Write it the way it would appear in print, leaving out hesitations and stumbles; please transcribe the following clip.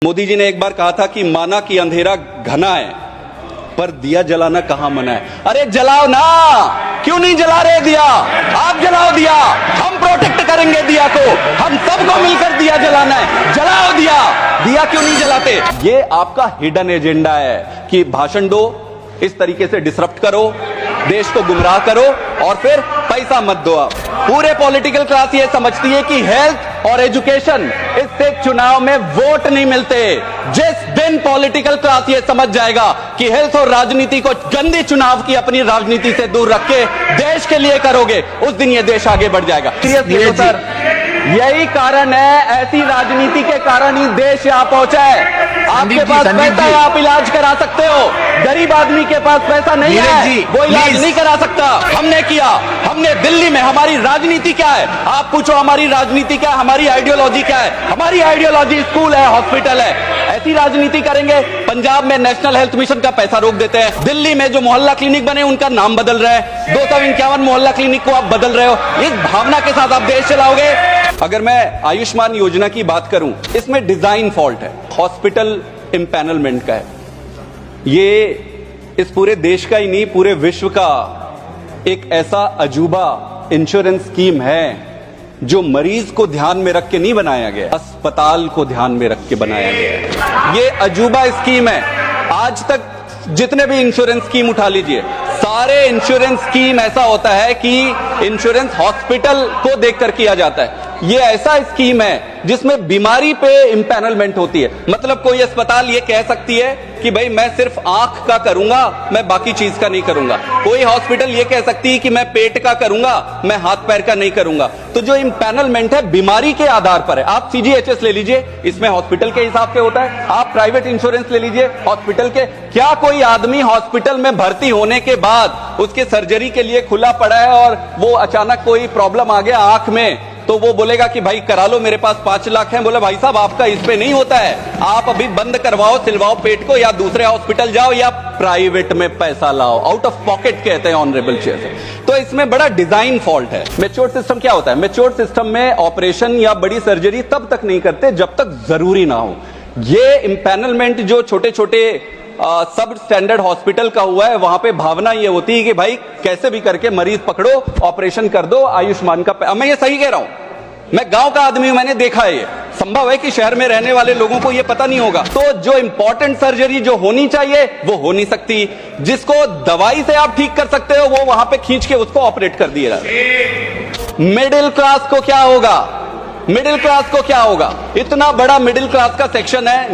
मोदी जी ने एक बार कहा था कि माना कि अंधेरा घना है पर दिया जलाना कहां मना है। अरे जलाओ ना, क्यों नहीं जला रहे दिया? आप जलाओ दिया, हम प्रोटेक्ट करेंगे दिया को, हम सबको मिलकर दिया जलाना है। जलाओ दिया, दिया क्यों नहीं जलाते? ये आपका हिडन एजेंडा है कि भाषण दो, इस तरीके से डिसरप्ट करो, देश को गुमराह करो और फिर पैसा मत दो। आप पूरे पॉलिटिकल क्लास ये समझती है कि हेल्थ और एजुकेशन, इससे चुनाव में वोट नहीं मिलते। जिस दिन पॉलिटिकल क्लास ये समझ जाएगा कि हेल्थ और राजनीति को गंदे चुनाव की अपनी राजनीति से दूर रख के देश के लिए करोगे, उस दिन ये देश आगे बढ़ जाएगा। सीरियसली सर, यही कारण है, ऐसी राजनीति के कारण ही देश यहां पहुंचा है। आपके पास पैसा है, आप इलाज करा सकते हो, गरीब आदमी के पास पैसा नहीं है, वो इलाज नहीं करा सकता। हमने किया, हमने दिल्ली में, हमारी राजनीति क्या है? आप पूछो हमारी राजनीति क्या है, हमारी आइडियोलॉजी क्या है? हमारी आइडियोलॉजी स्कूल है, हॉस्पिटल है। ऐसी राजनीति करेंगे, पंजाब में नेशनल हेल्थ मिशन का पैसा रोक देते हैं, दिल्ली में जो मोहल्ला क्लिनिक बने उनका नाम बदल रहा है, 251 मोहल्ला क्लिनिक को आप बदल रहे हो। इस भावना के साथ आप देश चलाओगे? अगर मैं आयुष्मान योजना की बात करूं, इसमें डिजाइन फॉल्ट है, हॉस्पिटल इंपैनलमेंट का है। ये इस पूरे देश का ही नहीं, पूरे विश्व का एक ऐसा अजूबा इंश्योरेंस स्कीम है जो मरीज को ध्यान में रख के नहीं बनाया गया, अस्पताल को ध्यान में रख के बनाया गया है। ये अजूबा स्कीम है। आज तक जितने भी इंश्योरेंस स्कीम उठा लीजिए, सारे इंश्योरेंस स्कीम ऐसा होता है कि इंश्योरेंस हॉस्पिटल को देखकर किया जाता है। ये ऐसा स्कीम है जिसमें बीमारी पे इंपैनलमेंट होती है। मतलब कोई अस्पताल ये कह सकती है कि भाई मैं सिर्फ आंख का करूंगा, मैं बाकी चीज का नहीं करूंगा। कोई हॉस्पिटल ये कह सकती है कि मैं पेट का करूंगा, मैं हाथ पैर का नहीं करूंगा। तो जो इंपैनलमेंट है बीमारी के आधार पर है। आप सीजीएचएस ले लीजिए, इसमें हॉस्पिटल के हिसाब से होता है। आप प्राइवेट इंश्योरेंस ले लीजिए, हॉस्पिटल के। क्या कोई आदमी हॉस्पिटल में भर्ती होने के बाद उसके सर्जरी के लिए खुला पड़ा है और वो अचानक कोई प्रॉब्लम आ गया आंख में, तो वो बोलेगा कि भाई करा लो, मेरे पास 5 लाख हैं? बोले भाई साहब आपका इस पे नहीं होता है, आप अभी बंद करवाओ, सिलवाओ पेट को, या दूसरे हॉस्पिटल जाओ या प्राइवेट में पैसा लाओ। आउट ऑफ पॉकेट कहते हैं ऑनरेबल चेयर। तो इसमें बड़ा डिजाइन फॉल्ट है। मैच्योर सिस्टम क्या होता है? मैच्योर सिस्टम में ऑपरेशन या बड़ी सर्जरी तब तक नहीं करते जब तक जरूरी ना हो। ये इंपैनलमेंट जो छोटे छोटे सब स्टैंडर्ड हॉस्पिटल का हुआ है, वहां पे भावना ये होती है कि भाई कैसे भी करके मरीज पकड़ो, ऑपरेशन कर दो, आयुष्मान का। मैं ये सही कह रहा हूं, मैं गांव का आदमी हूं, मैंने देखा है। ये संभव है कि शहर में रहने वाले लोगों को ये पता नहीं होगा। तो जो इंपॉर्टेंट सर्जरी जो होनी चाहिए वो हो नहीं सकती, जिसको दवाई से आप ठीक कर सकते हो वो वहां पे खींच के उसको ऑपरेट कर दिया जाता है। मिडिल क्लास को क्या होगा? मिडिल क्लास को क्या होगा? इतना बड़ा मिडिल क्लास का सेक्शन है।